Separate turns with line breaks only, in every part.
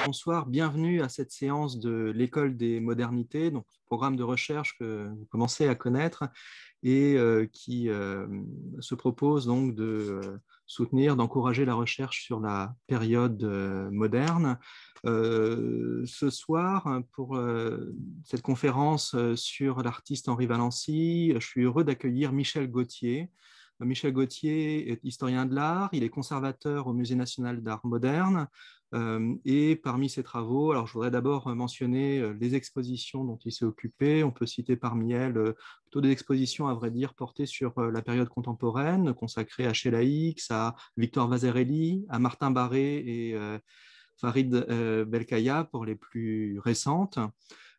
bonsoir, bienvenue à cette séance de l'École des modernités, donc programme de recherche que vous commencez à connaître et qui se propose donc de soutenir, d'encourager la recherche sur la période moderne. Ce soir, pour cette conférence sur l'artiste Henri Valency, je suis heureux d'accueillir Michel Gauthier. Michel Gauthier est historien de l'art, il est conservateur au Musée national d'art moderne. Et parmi ses travaux, alors je voudrais d'abord mentionner les expositions dont il s'est occupé. On peut citer parmi elles plutôt des expositions, à vrai dire, portées sur la période contemporaine, consacrées à Sheila Hicks, à Victor Vasarely, à Martin Barré et Farid Belkaya pour les plus récentes.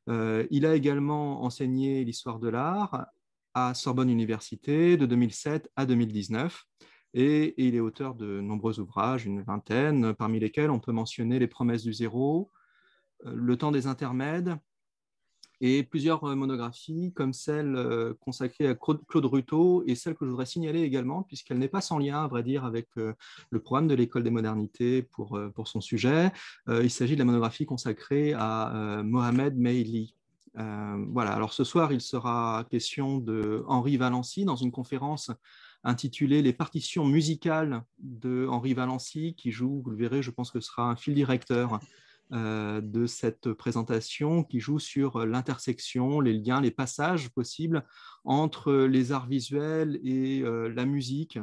Il a également enseigné l'histoire de l'art à Sorbonne Université de 2007 à 2019. Et il est auteur de nombreux ouvrages, une vingtaine, parmi lesquels on peut mentionner Les promesses du zéro, Le temps des intermèdes, et plusieurs monographies comme celle consacrée à Claude Ruteau et celle que je voudrais signaler également, puisqu'elle n'est pas sans lien, à vrai dire, avec le programme de l'École des modernités pour son sujet. Il s'agit de la monographie consacrée à Mohamed Meili. Voilà, alors ce soir, il sera question de Henri Valency dans une conférence intitulée Les partitions musicales de Henri Valency, qui joue, vous le verrez, je pense que ce sera un fil directeur de cette présentation qui joue sur l'intersection, les liens, les passages possibles entre les arts visuels et la musique,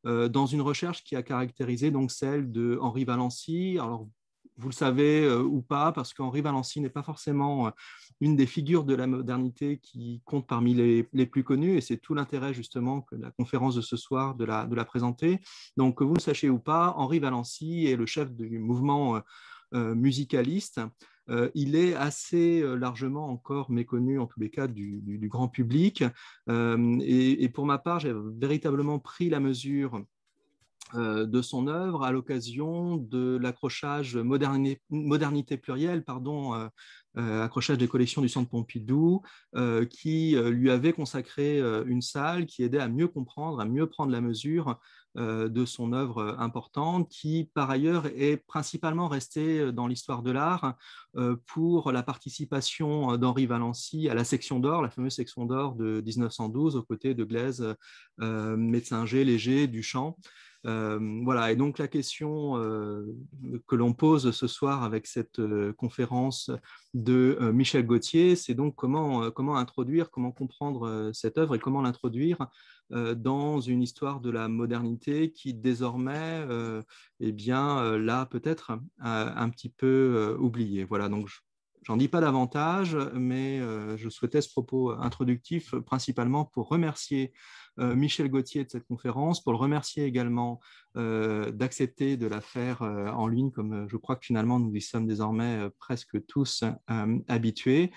dans une recherche qui a caractérisé donc celle de Henri Valency. Alors, vous le savez ou pas, parce qu'Henri Valency n'est pas forcément une des figures de la modernité qui compte parmi les plus connues, et c'est tout l'intérêt justement que la conférence de ce soir de la présenter. Donc, que vous le sachiez ou pas, Henri Valency est le chef du mouvement musicaliste. Il est assez largement encore méconnu, en tous les cas, du grand public. Et pour ma part, j'ai véritablement pris la mesure de son œuvre à l'occasion de l'accrochage modernité plurielle, pardon, accrochage des collections du Centre Pompidou, qui lui avait consacré une salle qui aidait à mieux comprendre, à mieux prendre la mesure de son œuvre importante, qui par ailleurs est principalement restée dans l'histoire de l'art pour la participation d'Henri Valency à la section d'or, la fameuse section d'or de 1912, aux côtés de Glaise, Metzinger, Léger, Duchamp. Voilà, et donc la question que l'on pose ce soir avec cette conférence de Michel Gauthier, c'est donc comment introduire, comment comprendre cette œuvre et comment l'introduire dans une histoire de la modernité qui désormais, eh bien, l'a peut-être un petit peu oubliée. Voilà, donc j'en dis pas davantage, mais je souhaitais ce propos introductif principalement pour remercier Michel Gauthier de cette conférence, pour le remercier également d'accepter de la faire en ligne, comme je crois que finalement nous y sommes désormais presque tous habitués.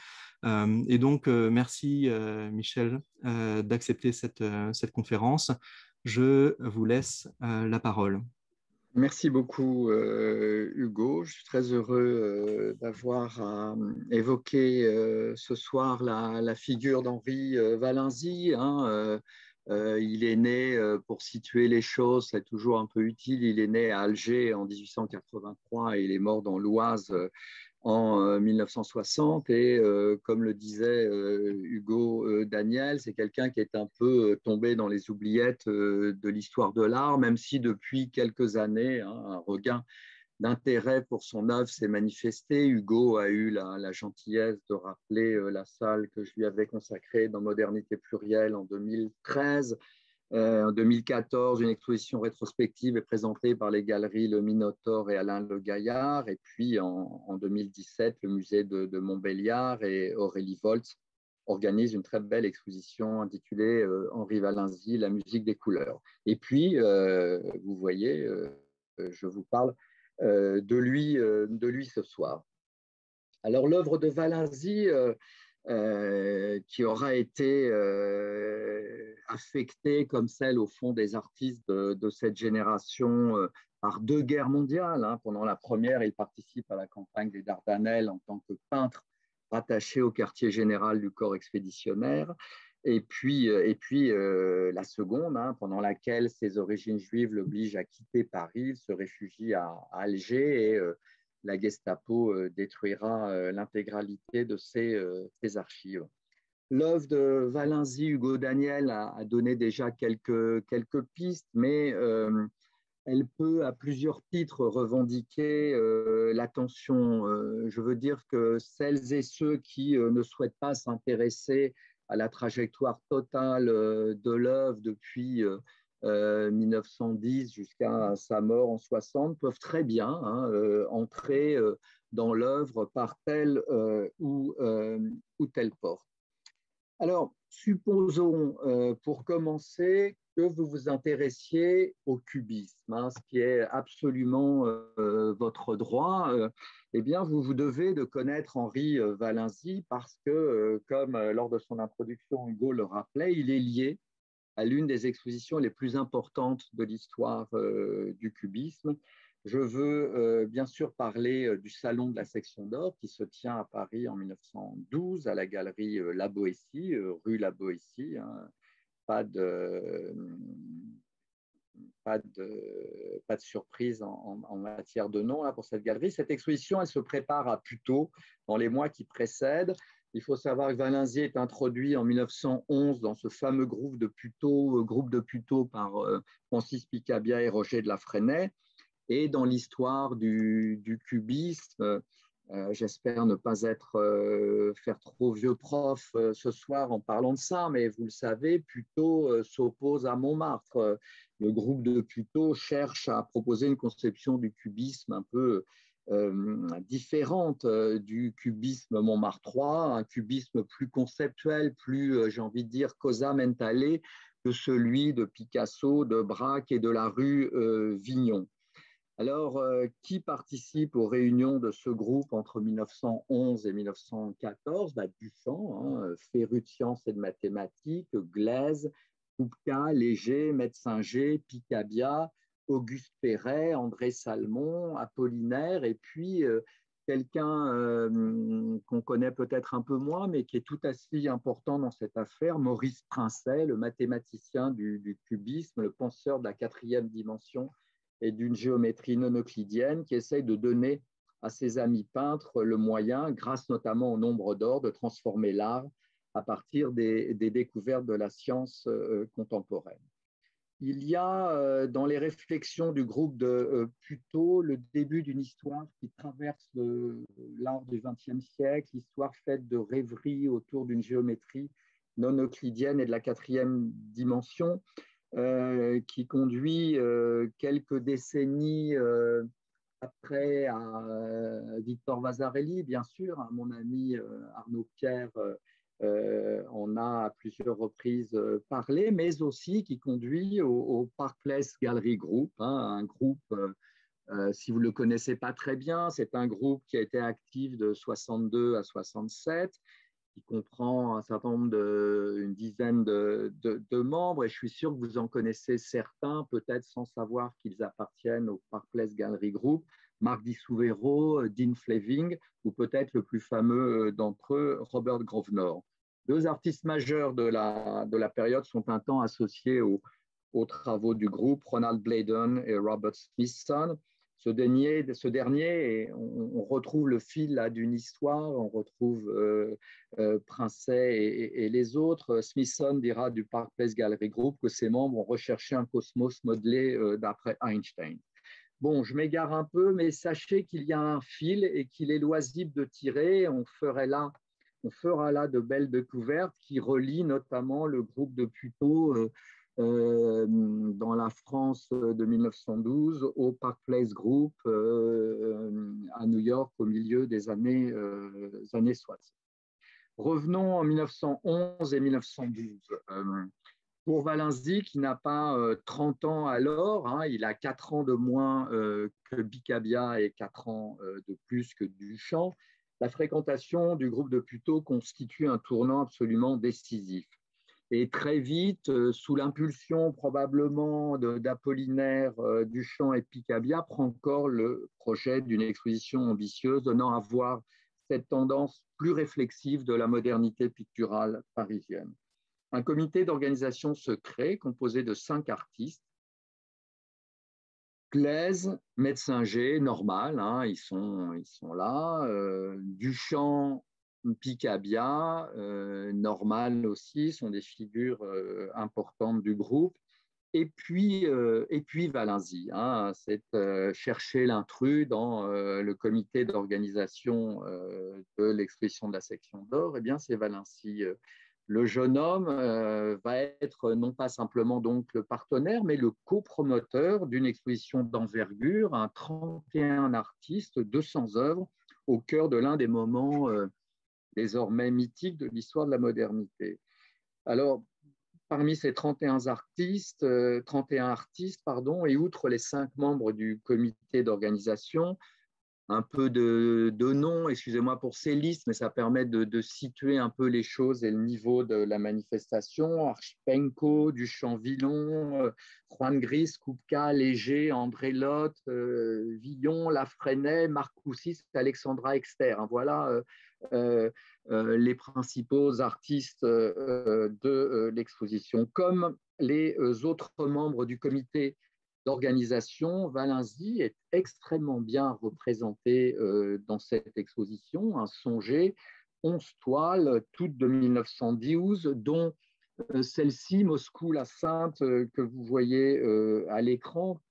Et donc, merci Michel d'accepter cette conférence. Je vous laisse la parole.
Merci beaucoup, Hugo. Je suis très heureux d'avoir évoqué ce soir la figure d'Henri Valency. Il est né, pour situer les choses, c'est toujours un peu utile, il est né à Alger en 1883 et il est mort dans l'Oise en 1960 et comme le disait Hugo Daniel, c'est quelqu'un qui est un peu tombé dans les oubliettes de l'histoire de l'art, même si depuis quelques années, un regain d'intérêt pour son œuvre s'est manifesté. Hugo a eu la gentillesse de rappeler la salle que je lui avais consacrée dans Modernité plurielle en 2013. En 2014, une exposition rétrospective est présentée par les galeries Le Minotaure et Alain Le Gaillard. Et puis en 2017, le musée de Montbéliard et Aurélie Volz organisent une très belle exposition intitulée Henri Valency, la musique des couleurs. Et puis, vous voyez, je vous parle de lui ce soir. Alors, l'œuvre de Valency, qui aura été affectée comme celle au fond des artistes de cette génération par deux guerres mondiales. Pendant la première, il participe à la campagne des Dardanelles en tant que peintre rattaché au quartier général du corps expéditionnaire. Et puis la seconde, pendant laquelle ses origines juives l'obligent à quitter Paris, il se réfugie à Alger et la Gestapo détruira l'intégralité de ces archives. L'œuvre de Valenzy, Hugo Daniel a donné déjà quelques pistes, mais elle peut à plusieurs titres revendiquer l'attention. Je veux dire que celles et ceux qui ne souhaitent pas s'intéresser à la trajectoire totale de l'œuvre depuis 1910 jusqu'à sa mort en 60 peuvent très bien entrer dans l'œuvre par telle ou telle porte. Alors, supposons pour commencer que vous vous intéressiez au cubisme, ce qui est absolument votre droit. Eh bien, vous devez de connaître Henri Valenzy parce que, comme lors de son introduction, Hugo le rappelait, il est lié à l'une des expositions les plus importantes de l'histoire du cubisme. Je veux bien sûr parler du Salon de la Section d'Or qui se tient à Paris en 1912 à la galerie La Boétie, rue La Boétie. Pas de surprise en matière de nom pour cette galerie. Cette exposition, elle se prépare à Puteaux dans les mois qui précèdent. Il faut savoir que Valenzy est introduit en 1911 dans ce fameux groupe de Puteaux par Francis Picabia et Roger de la Fresnaye. Et dans l'histoire du cubisme, j'espère ne pas faire trop vieux prof ce soir en parlant de ça, mais vous le savez, Puteaux s'oppose à Montmartre. Le groupe de Puteaux cherche à proposer une conception du cubisme un peu différente du cubisme montmartrois, un cubisme plus conceptuel, plus, j'ai envie de dire, cosa mentale que celui de Picasso, de Braque et de la rue Vignon. Alors, qui participe aux réunions de ce groupe entre 1911 et 1914 ? Duchamp, féru de sciences et de mathématiques, Glaise, Kupka, Léger, Metzinger, Picabia, Auguste Perret, André Salmon, Apollinaire, et puis quelqu'un qu'on connaît peut-être un peu moins, mais qui est tout aussi important dans cette affaire, Maurice Prinçet, le mathématicien du cubisme, le penseur de la quatrième dimension et d'une géométrie non euclidienne, qui essaye de donner à ses amis peintres le moyen, grâce notamment au nombre d'or, de transformer l'art à partir des découvertes de la science contemporaine. Il y a dans les réflexions du groupe de Puteaux le début d'une histoire qui traverse l'art du XXe siècle, histoire faite de rêveries autour d'une géométrie non euclidienne et de la quatrième dimension, qui conduit quelques décennies après à Victor Vasarely, bien sûr, à mon ami Arnaud Pierre en a à plusieurs reprises parlé, mais aussi qui conduit au Park Place Gallery Group, un groupe, si vous ne le connaissez pas très bien, c'est un groupe qui a été actif de 62 à 67, qui comprend un certain nombre une dizaine de membres, et je suis sûr que vous en connaissez certains, peut-être sans savoir qu'ils appartiennent au Park Place Gallery Group, Marc Di Suvero, Dean Fleming, ou peut-être le plus fameux d'entre eux, Robert Grosvenor. Deux artistes majeurs de la période sont un temps associés aux travaux du groupe, Ronald Bladen et Robert Smithson. Ce dernier et on retrouve le fil d'une histoire, on retrouve Prinçet et les autres. Smithson dira du Park Place Gallery Group que ses membres ont recherché un cosmos modelé d'après Einstein. Bon, je m'égare un peu, mais sachez qu'il y a un fil et qu'il est loisible de tirer. On fera là de belles découvertes qui relient notamment le groupe de Puteaux dans la France de 1912 au Park Place Group à New York au milieu des années 60. Revenons en 1911 et 1912. Pour Valenzy, qui n'a pas 30 ans alors, il a 4 ans de moins que Picabia et 4 ans de plus que Duchamp, la fréquentation du groupe de Puteaux constitue un tournant absolument décisif. Et très vite, sous l'impulsion probablement d'Apollinaire, Duchamp et Picabia, prend corps le projet d'une exposition ambitieuse donnant à voir cette tendance plus réflexive de la modernité picturale parisienne. Un comité d'organisation se crée composé de 5 artistes Claise, Metzinger, normal, hein, ils sont là. Duchamp, Picabia, normal aussi, sont des figures importantes du groupe. Et puis Valenzy, hein, c'est chercher l'intrus dans le comité d'organisation de l'exposition de la section d'or. Eh bien, c'est Valenzy. Le jeune homme va être non pas simplement donc le partenaire, mais le copromoteur d'une exposition d'envergure, un 31 artistes, 200 œuvres, au cœur de l'un des moments désormais mythiques de l'histoire de la modernité. Alors, parmi ces 31 artistes, pardon, et outre les 5 membres du comité d'organisation, un peu de noms, excusez-moi pour ces listes, mais ça permet de situer un peu les choses et le niveau de la manifestation. Archipenko, Duchamp-Villon, Juan Gris, Kupka, Léger, André Lotte, Villon, Lafresnaye, Marc Coussis, Alexandra Exter. Voilà les principaux artistes de l'exposition. Comme les autres membres du comité d'organisation, Valenzy est extrêmement bien représenté dans cette exposition. Songez, 11 toiles, toutes de 1912, dont celle-ci, Moscou la Sainte, que vous voyez à l'écran.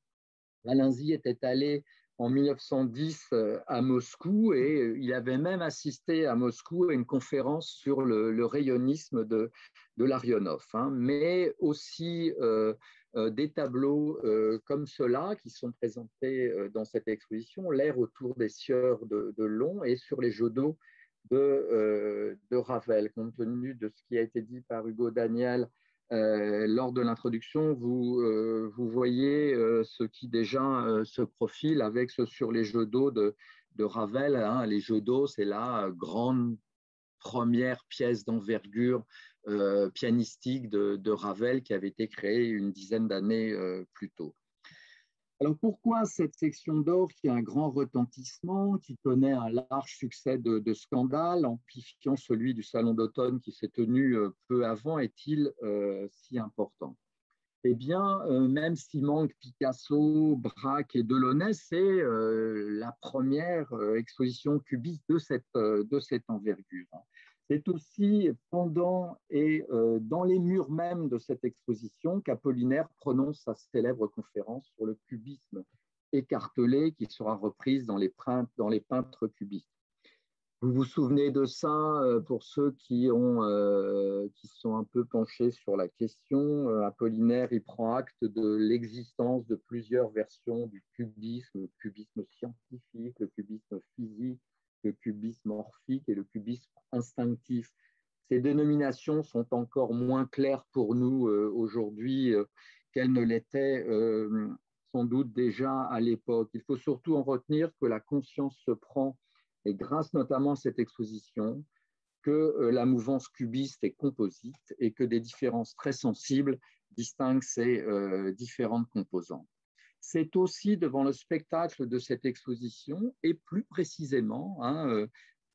Valenzy était allé en 1910 à Moscou et il avait même assisté à Moscou à une conférence sur le rayonnisme de Larionov, hein, mais aussi des tableaux comme ceux-là qui sont présentés dans cette exposition, L'air autour des sieurs de Long et sur les jeux d'eau de Ravel. Compte tenu de ce qui a été dit par Hugo Daniel lors de l'introduction, vous voyez ce qui déjà se profile avec ce sur les jeux d'eau de Ravel, hein. Les jeux d'eau, c'est la grande première pièce d'envergure pianistique de Ravel qui avait été créée une dizaine d'années plus tôt. Alors pourquoi cette section d'or qui a un grand retentissement, qui connaît un large succès de scandale, amplifiant celui du Salon d'automne qui s'est tenu peu avant, est-il si important? Eh bien, même s'il manque Picasso, Braque et Delaunay, c'est la première exposition cubiste de cette envergure. C'est aussi pendant et dans les murs même de cette exposition qu'Apollinaire prononce sa célèbre conférence sur le cubisme écartelé qui sera reprise dans les peintres cubistes. Vous vous souvenez de ça pour ceux qui sont un peu penchés sur la question. Apollinaire, il prend acte de l'existence de plusieurs versions du cubisme, le cubisme scientifique, le cubisme physique, le cubisme morphique et le cubisme instinctif. Ces dénominations sont encore moins claires pour nous aujourd'hui qu'elles ne l'étaient sans doute déjà à l'époque. Il faut surtout en retenir que la conscience se prend, et grâce notamment à cette exposition, que la mouvance cubiste est composite et que des différences très sensibles distinguent ces différentes composantes. C'est aussi devant le spectacle de cette exposition, et plus précisément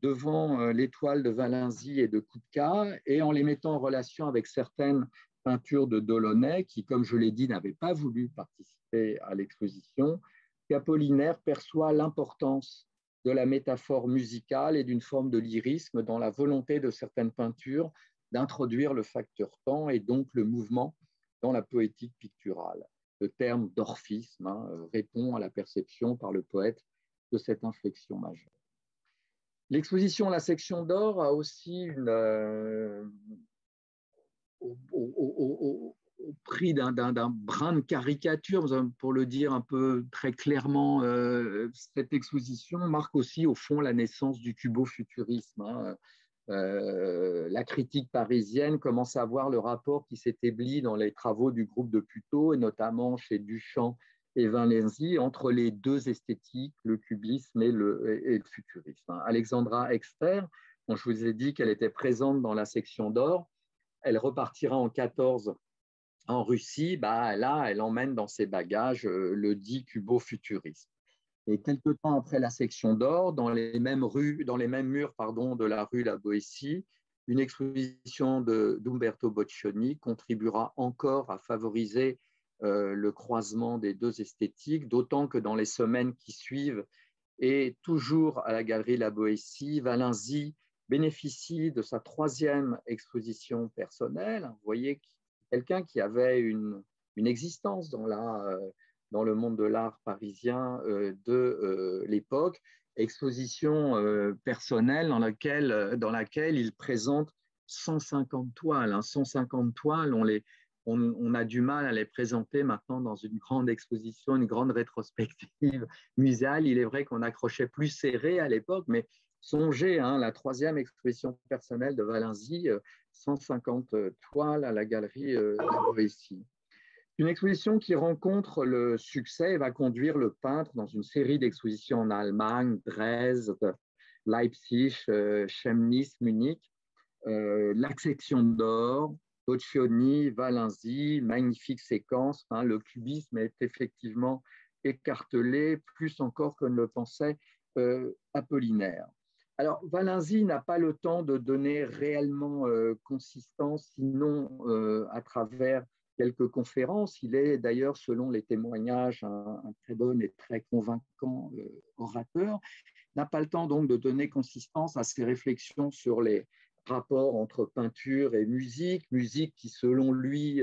devant l'étoile de Valenzy et de Kupka, et en les mettant en relation avec certaines peintures de Delaunay, qui, comme je l'ai dit, n'avaient pas voulu participer à l'exposition, qu'Apollinaire perçoit l'importance de la métaphore musicale et d'une forme de lyrisme dans la volonté de certaines peintures d'introduire le facteur temps et donc le mouvement dans la poétique picturale. Le terme d'orphisme répond à la perception par le poète de cette inflexion majeure. L'exposition La section d'or a aussi au prix d'un brin de caricature, pour le dire un peu très clairement, cette exposition marque aussi au fond la naissance du cubo-futurisme. La critique parisienne commence à voir le rapport qui s'établit dans les travaux du groupe de Puteaux, et notamment chez Duchamp et Valenzy, entre les deux esthétiques, le cubisme et le futurisme. Alexandra Exter, dont je vous ai dit qu'elle était présente dans la section d'or, elle repartira en 14 en Russie. Là, elle emmène dans ses bagages le dit cubo-futurisme. Et quelque temps après la section d'or, dans les mêmes murs de la rue La Boétie, une exposition d'Umberto Boccioni contribuera encore à favoriser le croisement des deux esthétiques, d'autant que dans les semaines qui suivent, et toujours à la Galerie La Boétie, Valenzy bénéficie de sa 3e exposition personnelle. Vous voyez, quelqu'un qui avait une existence dans le monde de l'art parisien de l'époque, exposition personnelle dans laquelle il présente 150 toiles. 150 toiles, on a du mal à les présenter maintenant dans une grande exposition, une grande rétrospective muséale. Il est vrai qu'on accrochait plus serré à l'époque, mais songez, la 3e exposition personnelle de Valenzy, 150 toiles à la galerie La Boétie. Une exposition qui rencontre le succès et va conduire le peintre dans une série d'expositions en Allemagne, Dresde, Leipzig, Chemnitz, Munich, la section d'or, Boccioni, Valenzy, magnifique séquence. Le cubisme est effectivement écartelé, plus encore que ne le pensait Apollinaire. Alors, Valenzy n'a pas le temps de donner réellement consistance, sinon à travers quelques conférences. Il est d'ailleurs, selon les témoignages, un très bon et très convaincant orateur. N'a pas le temps donc de donner consistance à ses réflexions sur les rapport entre peinture et musique qui selon lui,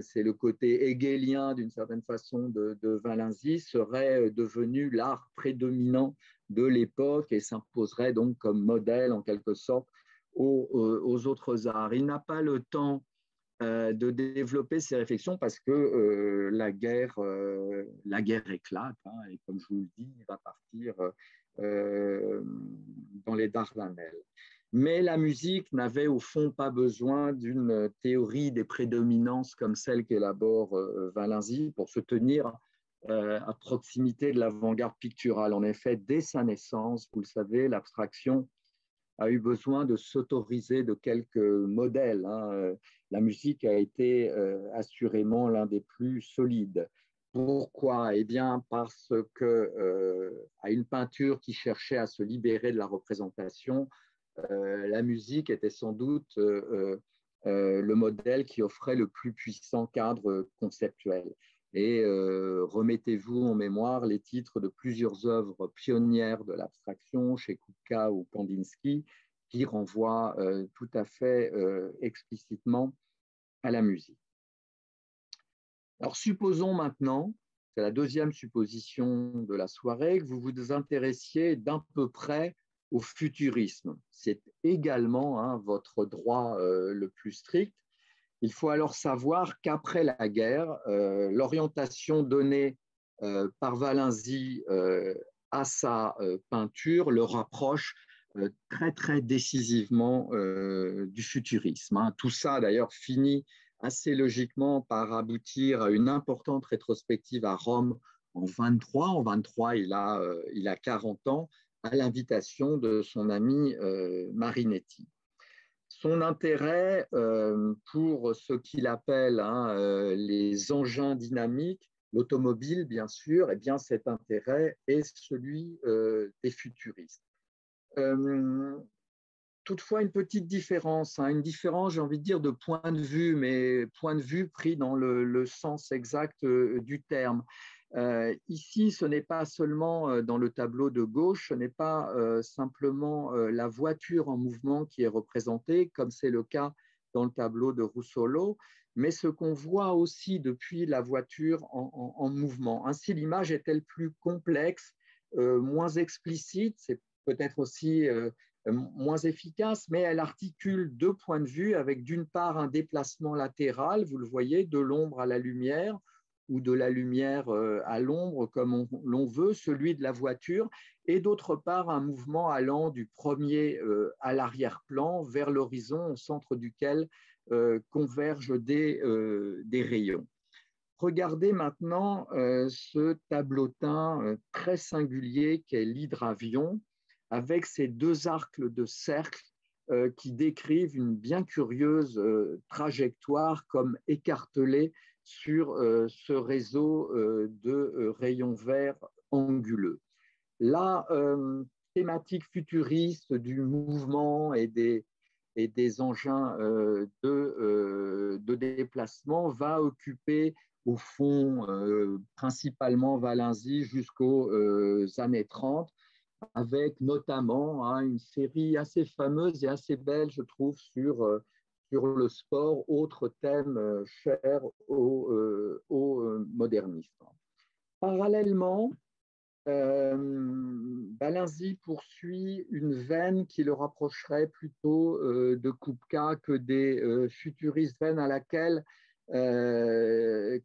c'est le côté hegelien d'une certaine façon de Valenzy, serait devenu l'art prédominant de l'époque et s'imposerait donc comme modèle en quelque sorte aux autres arts. Il n'a pas le temps de développer ces réflexions parce que la guerre éclate, et comme je vous le dis, il va partir dans les Dardanelles. Mais la musique n'avait au fond pas besoin d'une théorie des prédominances comme celle qu'élabore Valenzy pour se tenir à proximité de l'avant-garde picturale. En effet, dès sa naissance, vous le savez, l'abstraction a eu besoin de s'autoriser de quelques modèles. La musique a été assurément l'un des plus solides. Pourquoi? Eh bien, parce que à une peinture qui cherchait à se libérer de la représentation, la musique était sans doute le modèle qui offrait le plus puissant cadre conceptuel. Et remettez-vous en mémoire les titres de plusieurs œuvres pionnières de l'abstraction chez Kupka ou Kandinsky qui renvoient tout à fait explicitement à la musique. Alors supposons maintenant, c'est la 2e supposition de la soirée, que vous vous intéressiez d'un peu près au futurisme. C'est également votre droit le plus strict. Il faut alors savoir qu'après la guerre, l'orientation donnée par Valenzy à sa peinture le rapproche très, très décisivement du futurisme. Tout ça, d'ailleurs, finit assez logiquement par aboutir à une importante rétrospective à Rome en 23. En 23, il a 40 ans, à l'invitation de son ami Marinetti. Son intérêt pour ce qu'il appelle les engins dynamiques, l'automobile bien sûr, eh bien cet intérêt est celui des futuristes. Toutefois, une petite différence, une différence, j'ai envie de dire, de point de vue, mais point de vue pris dans le sens exact du terme. Ici, ce n'est pas seulement dans le tableau de gauche, ce n'est pas simplement la voiture en mouvement qui est représentée, comme c'est le cas dans le tableau de Russolo, mais ce qu'on voit aussi depuis la voiture en mouvement. Ainsi, l'image est-elle plus complexe, moins explicite, c'est peut-être aussi moins efficace, mais elle articule 2 points de vue avec d'une part un déplacement latéral, vous le voyez, de l'ombre à la lumière, ou de la lumière à l'ombre, comme l'on veut, celui de la voiture, et d'autre part un mouvement allant du premier à l'arrière-plan vers l'horizon au centre duquel convergent des rayons. Regardez maintenant ce tableautin très singulier qu'est l'hydravion, avec ces 2 arcs de cercle qui décrivent une bien curieuse trajectoire comme écartelée sur ce réseau de rayons verts anguleux. La thématique futuriste du mouvement et des engins de déplacement va occuper au fond, principalement Valenzy jusqu'aux années 30, avec notamment une série assez fameuse et assez belle, je trouve, sur le sport, autre thème cher aux modernistes. Parallèlement, Balinzi poursuit une veine qui le rapprocherait plutôt de Kupka que des futuristes, veine à laquelle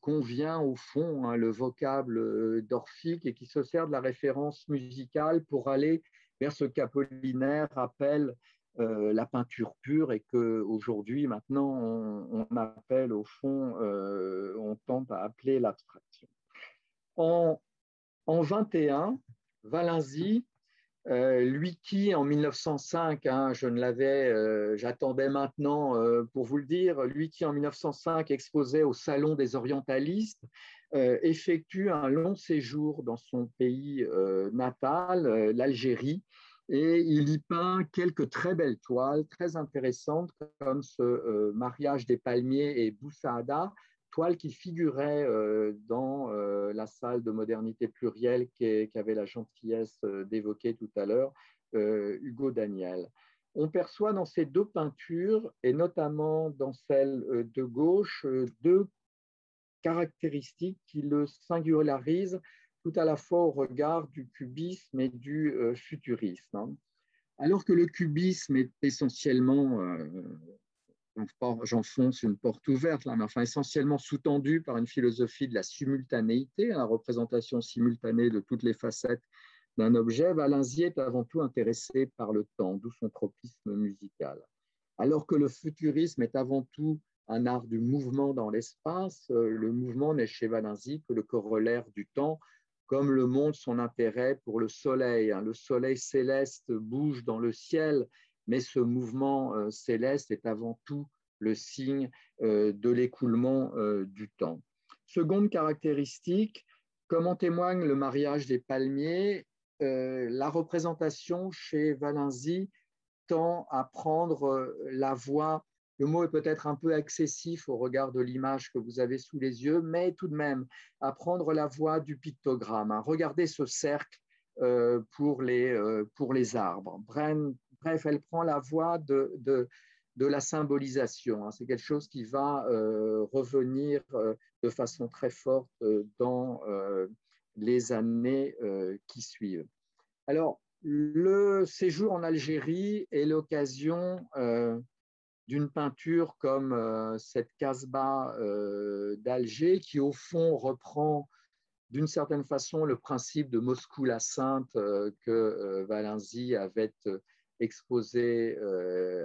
convient au fond le vocable d'Orphique et qui se sert de la référence musicale pour aller vers ce qu'Apollinaire appelle la peinture pure et qu'aujourd'hui, maintenant, on appelle au fond, on tente à appeler l'abstraction. En 21, Valenzy, lui qui en 1905, j'attendais maintenant pour vous le dire, lui qui en 1905 exposait au Salon des Orientalistes, effectue un long séjour dans son pays natal, l'Algérie, et il y peint quelques très belles toiles, très intéressantes, comme ce mariage des palmiers et Boussaada, toile qui figurait dans la salle de modernité plurielle qu'avait la gentillesse d'évoquer tout à l'heure Hugo Daniel. On perçoit dans ces deux peintures, et notamment dans celle de gauche, deux caractéristiques qui le singularisent tout à la fois au regard du cubisme et du futurisme. Alors que le cubisme est essentiellement j'enfonce une porte ouverte là, mais enfin essentiellement sous-tendu par une philosophie de la simultanéité, la représentation simultanée de toutes les facettes d'un objet, Valenzy est avant tout intéressé par le temps, d'où son tropisme musical. Alors que le futurisme est avant tout un art du mouvement dans l'espace, le mouvement n'est chez Valenzy que le corollaire du temps, comme le montre son intérêt pour le soleil. Le soleil céleste bouge dans le ciel, mais ce mouvement céleste est avant tout le signe de l'écoulement du temps. Seconde caractéristique, comme en témoigne le mariage des palmiers, la représentation chez Valenzy tend à prendre la voie, le mot est peut-être un peu excessif au regard de l'image que vous avez sous les yeux, mais tout de même à prendre la voie du pictogramme. Regardez ce cercle pour les arbres. Bref, elle prend la voie de la symbolisation. C'est quelque chose qui va revenir de façon très forte dans les années qui suivent. Alors, le séjour en Algérie est l'occasion d'une peinture comme cette Casbah d'Alger qui, au fond, reprend d'une certaine façon le principe de Moscou-la-Sainte que Valenzy avait exposé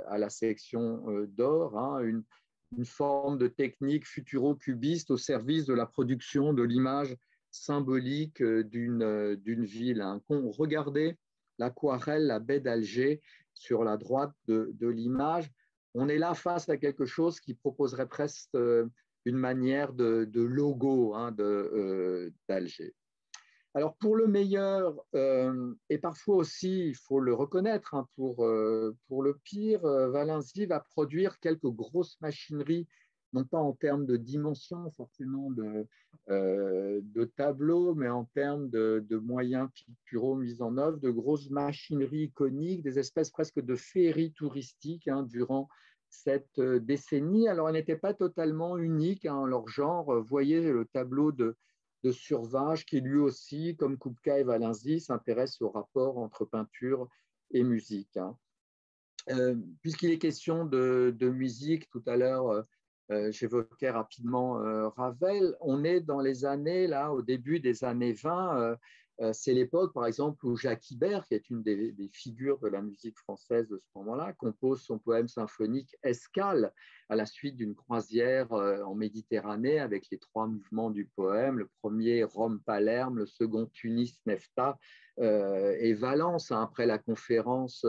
à la section d'or, une forme de technique futuro-cubiste au service de la production de l'image symbolique d'une ville. Regardez l'aquarelle, la baie d'Alger sur la droite de l'image. On est là face à quelque chose qui proposerait presque une manière de logo d'Alger. Alors pour le meilleur, et parfois aussi, il faut le reconnaître, pour le pire, Valenzy va produire quelques grosses machineries, non pas en termes de dimension forcément de tableaux, mais en termes de moyens picturaux mis en œuvre, de grosses machineries iconiques, des espèces presque de féeries touristiques durant cette décennie. Alors, elles n'étaient pas totalement uniques en leur genre. Voyez le tableau de Survage qui lui aussi, comme Kupka et Valenzy, s'intéresse au rapport entre peinture et musique. Puisqu'il est question de musique, tout à l'heure, j'évoquais rapidement Ravel, on est dans les années, là, au début des années 20, c'est l'époque, par exemple, où Jacques Ibert, qui est une des figures de la musique française de ce moment-là, compose son poème symphonique Escale, à la suite d'une croisière en Méditerranée, avec les 3 mouvements du poème, le premier Rome-Palerme, le second Tunis-Nefta et Valence, après la conférence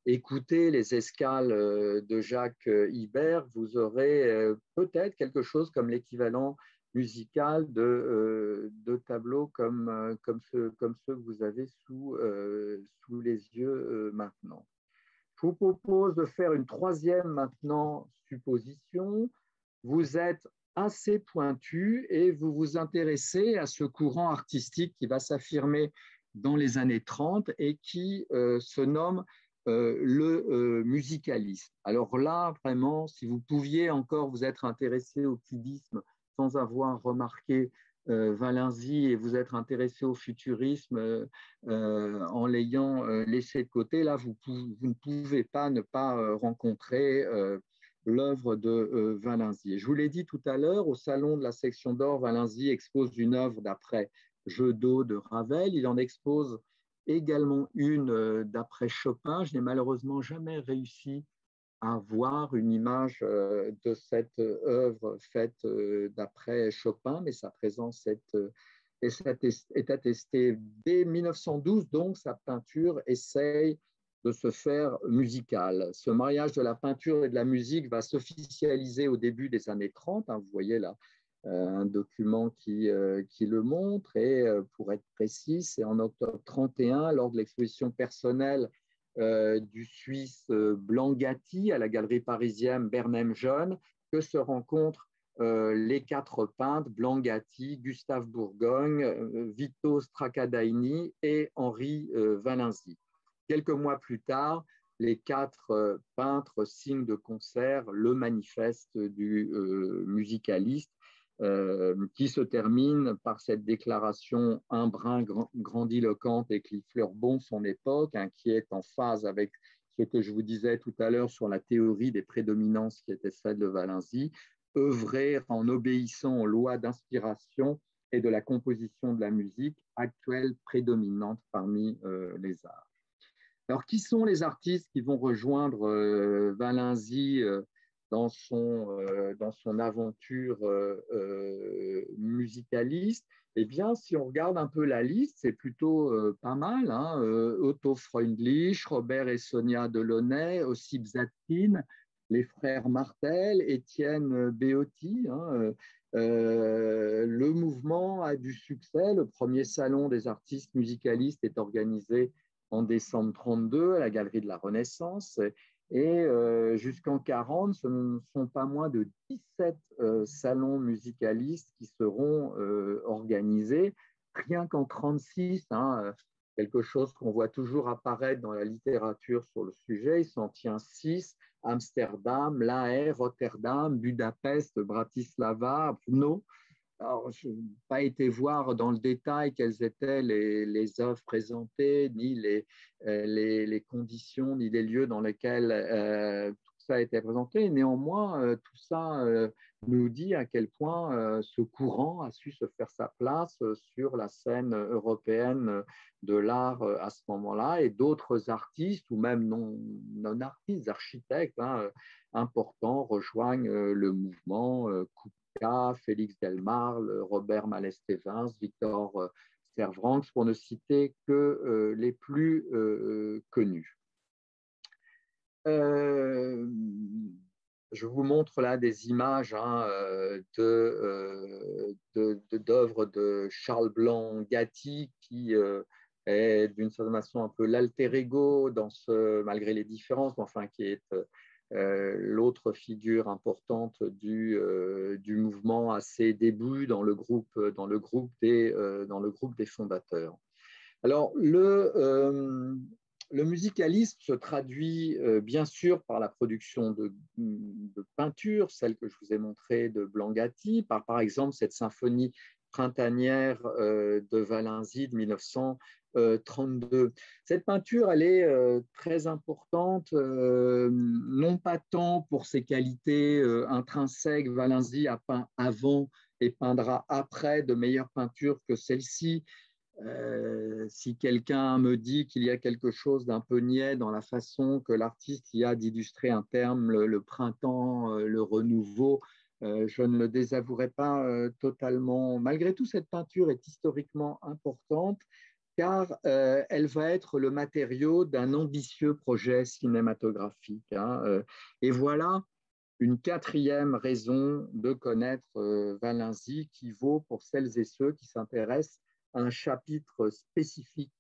écoutez les escales de Jacques Ibert, vous aurez peut-être quelque chose comme l'équivalent musical de tableaux comme ceux que vous avez sous les yeux maintenant. Je vous propose de faire une troisième maintenant supposition. Vous êtes assez pointu et vous vous intéressez à ce courant artistique qui va s'affirmer dans les années 30 et qui se nomme le musicalisme. Alors là, vraiment, si vous pouviez encore vous être intéressé au cubisme sans avoir remarqué Valenzy et vous être intéressé au futurisme en l'ayant laissé de côté, là, vous ne pouvez pas ne pas rencontrer l'œuvre de Valenzy. Et je vous l'ai dit tout à l'heure, au Salon de la section d'or, Valenzy expose une œuvre d'après Jeu d'eau de Ravel. Il en expose également une d'après Chopin. Je n'ai malheureusement jamais réussi à voir une image de cette œuvre faite d'après Chopin, mais sa présence est attestée dès 1912, donc sa peinture essaye de se faire musicale. Ce mariage de la peinture et de la musique va s'officialiser au début des années 30, hein, vous voyez là un document qui le montre, et pour être précis, c'est en octobre 31, lors de l'exposition personnelle du Suisse Blangati à la galerie parisienne Bernheim Jeune, que se rencontrent les quatre peintres, Blangati, Gustave Bourgogne, Vito Stracadaini et Henri Valenzy. Quelques mois plus tard, les quatre peintres signent de concert le manifeste du musicaliste, qui se termine par cette déclaration un brin grandiloquente et qui fleurbonne son époque, hein, qui est en phase avec ce que je vous disais tout à l'heure sur la théorie des prédominances qui était celle de Valenzy, œuvrer en obéissant aux lois d'inspiration et de la composition de la musique actuelle prédominante parmi les arts. Alors, qui sont les artistes qui vont rejoindre Valenzy dans son aventure musicaliste? Eh bien, si on regarde un peu la liste, c'est plutôt pas mal, hein. Otto Freundlich, Robert et Sonia Delaunay, Ossip Zadkine, les frères Martel, Étienne Beotti, hein. Le mouvement a du succès. Le premier salon des artistes musicalistes est organisé en décembre 32 à la Galerie de la Renaissance. Et jusqu'en 40, ce ne sont pas moins de 17 salons musicalistes qui seront organisés. Rien qu'en 36, hein, quelque chose qu'on voit toujours apparaître dans la littérature sur le sujet, il s'en tient 6, Amsterdam, La Haye, Rotterdam, Budapest, Bratislava, Brno. Alors, je n'ai pas été voir dans le détail quelles étaient les œuvres présentées, ni les conditions, ni les lieux dans lesquels tout ça a été présenté. Néanmoins, tout ça nous dit à quel point ce courant a su se faire sa place sur la scène européenne de l'art à ce moment-là, et d'autres artistes, ou même non-artistes, architectes hein, importants, rejoignent le mouvement. Félix Delmarle, Robert Mallet-Stevens, Victor Servranckx, pour ne citer que les plus connus. Je vous montre là des images hein, d'œuvres de Charles Blanc-Gatti, qui est d'une certaine façon un peu l'alter ego, malgré les différences, mais enfin qui est l'autre figure importante du mouvement à ses débuts dans le groupe des fondateurs. Alors, le musicalisme se traduit bien sûr par la production de peintures, celle que je vous ai montrée de Blangati, par exemple cette symphonie printanière de Valenzy de 1932. Cette peinture, elle est très importante, non pas tant pour ses qualités intrinsèques. Valenzy a peint avant et peindra après de meilleures peintures que celle-ci. Si quelqu'un me dit qu'il y a quelque chose d'un peu niais dans la façon que l'artiste y a d'illustrer un terme, le printemps, le renouveau, je ne le désavouerai pas totalement. Malgré tout, cette peinture est historiquement importante car elle va être le matériau d'un ambitieux projet cinématographique. Hein. Et voilà une quatrième raison de connaître Valenzy qui vaut pour celles et ceux qui s'intéressent à un chapitre spécifique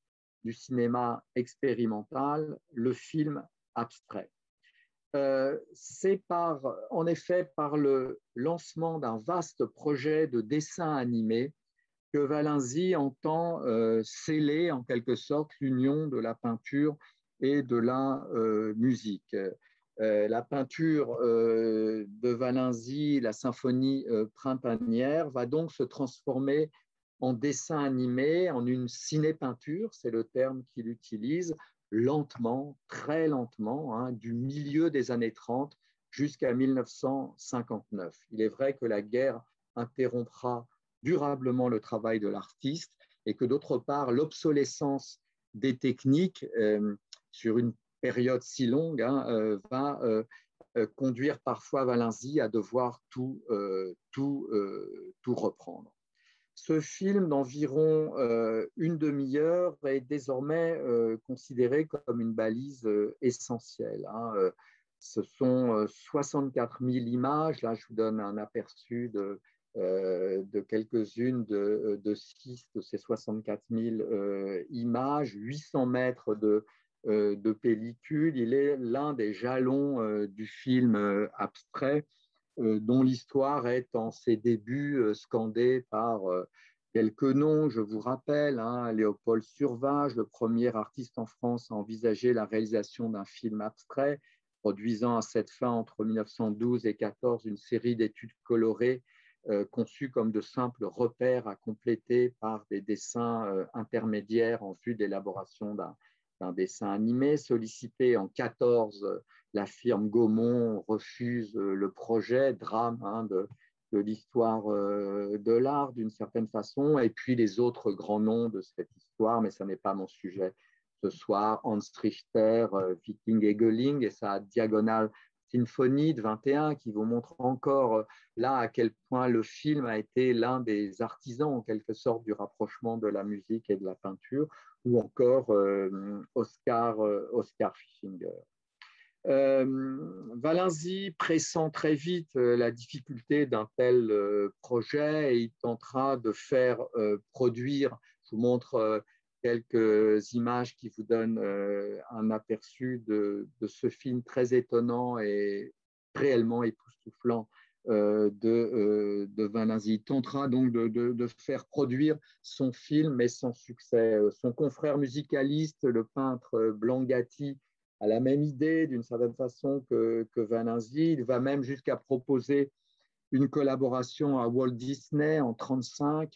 du cinéma expérimental, le film abstrait. C'est en effet par le lancement d'un vaste projet de dessin animé que Valenzi entend sceller en quelque sorte l'union de la peinture et de la musique. La peinture de Valenzi, la symphonie printanière, va donc se transformer en dessin animé, en une ciné-peinture, c'est le terme qu'il utilise, lentement, très lentement, hein, du milieu des années 30 jusqu'à 1959. Il est vrai que la guerre interrompra durablement le travail de l'artiste et que d'autre part, l'obsolescence des techniques sur une période si longue va conduire parfois Valenzi à devoir tout reprendre. Ce film d'environ une demi-heure est désormais considéré comme une balise essentielle. Ce sont 64 000 images. Là, je vous donne un aperçu de quelques-unes de 6 de ces 64 000 images, 800 mètres de pellicule. Il est l'un des jalons du film abstrait dont l'histoire est en ses débuts scandée par quelques noms. Je vous rappelle, Léopold Survage, le premier artiste en France à envisager la réalisation d'un film abstrait, produisant à cette fin, entre 1912 et 1914, une série d'études colorées conçues comme de simples repères à compléter par des dessins intermédiaires en vue d'élaboration d'un dessin animé. Sollicité en 1914, la firme Gaumont refuse le projet, drame de l'histoire de l'art d'une certaine façon, et puis les autres grands noms de cette histoire, mais ce n'est pas mon sujet ce soir, Hans Richter, Viking Egeling et sa diagonale symphonie de 21 qui vous montre encore là à quel point le film a été l'un des artisans en quelque sorte du rapprochement de la musique et de la peinture, ou encore Oscar Fischinger. Valenzi pressent très vite la difficulté d'un tel projet et il tentera de faire produire, je vous montre quelques images qui vous donnent un aperçu de ce film très étonnant et réellement époustouflant de Valenzi. Il tentera donc de faire produire son film, mais sans succès. Son confrère musicaliste, le peintre Blangati, a la même idée d'une certaine façon que Valenzi. Il va même jusqu'à proposer une collaboration à Walt Disney en 1935,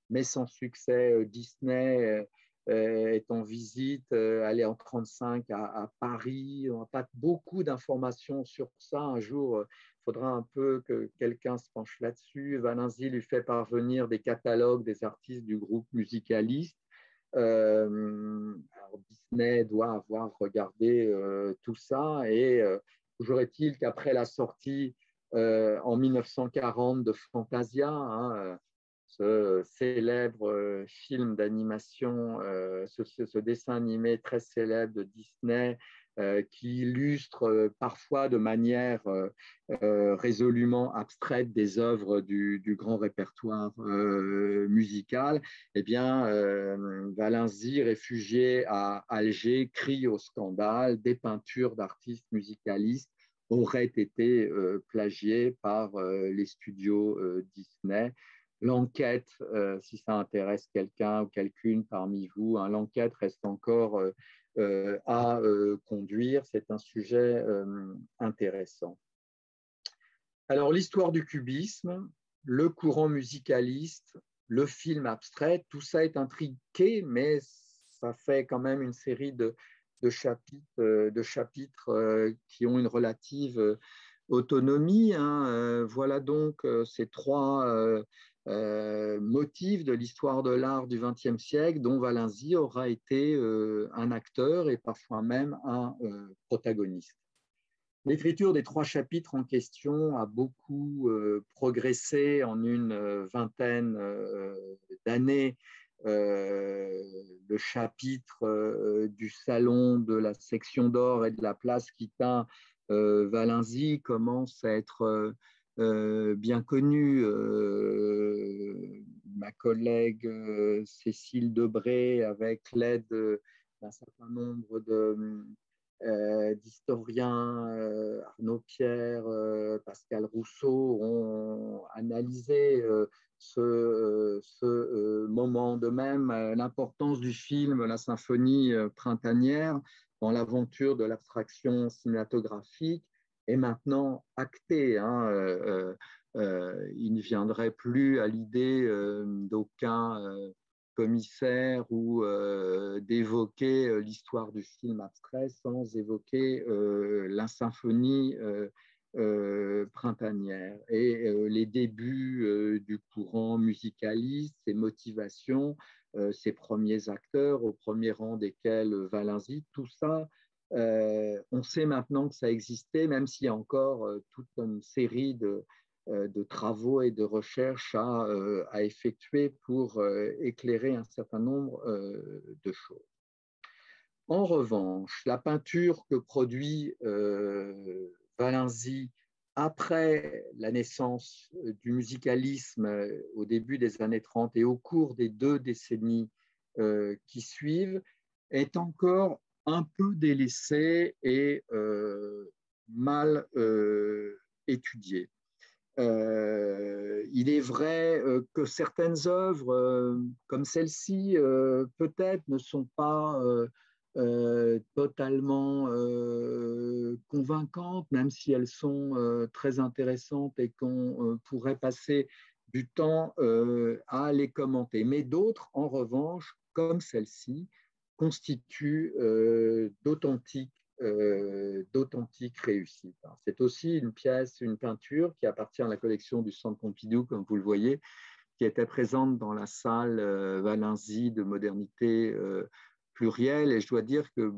mais sans succès. Disney est en visite, elle est en 1935 à Paris. On n'a pas beaucoup d'informations sur ça. Un jour, il faudra un peu que quelqu'un se penche là-dessus. Valenzi lui fait parvenir des catalogues des artistes du groupe Musicaliste. Alors Disney doit avoir regardé tout ça et toujours est-il qu'après la sortie en 1940 de Fantasia, ce célèbre film d'animation, ce dessin animé très célèbre de Disney qui illustre parfois de manière résolument abstraite des œuvres du grand répertoire musical, eh bien, Valenzi, réfugié à Alger, crie au scandale. Des peintures d'artistes musicalistes auraient été plagiées par les studios Disney. L'enquête, si ça intéresse quelqu'un ou quelqu'une parmi vous, l'enquête reste encore à conduire. C'est un sujet intéressant. Alors, l'histoire du cubisme, le courant musicaliste, le film abstrait, tout ça est intriqué, mais ça fait quand même une série de chapitres qui ont une relative autonomie. Voilà donc ces trois motifs de l'histoire de l'art du XXe siècle dont Valenzi aura été un acteur et parfois même un protagoniste. L'écriture des trois chapitres en question a beaucoup progressé en une vingtaine d'années. Le chapitre du salon de la section d'or et de la place Quitin Valenzi commence à être bien connu. Ma collègue Cécile Debré, avec l'aide d'un certain nombre d'historiens, Arnaud Pierre, Pascal Rousseau, ont analysé ce moment, de même l'importance du film La symphonie printanière dans l'aventure de l'abstraction cinématographique est maintenant actée. Il ne viendrait plus à l'idée d'aucun commissaire ou d'évoquer l'histoire du film abstrait sans évoquer la symphonie printanière et les débuts du courant musicaliste, ses motivations, ses premiers acteurs, au premier rang desquels Valenzy, tout ça, on sait maintenant que ça existait, même s'il y a encore toute une série de travaux et de recherches à effectuer pour éclairer un certain nombre de choses. En revanche, la peinture que produit Valenzy après la naissance du musicalisme au début des années 30 et au cours des 2 décennies qui suivent est encore un peu délaissée et mal étudiée. Il est vrai que certaines œuvres, comme celle-ci, peut-être ne sont pas totalement convaincantes, même si elles sont très intéressantes et qu'on pourrait passer du temps à les commenter. Mais d'autres, en revanche, comme celle-ci, constituent d'authentiques réussites. C'est aussi une pièce, une peinture qui appartient à la collection du Centre Pompidou, comme vous le voyez, qui était présente dans la salle Valenzy de modernité plurielle. Et je dois dire que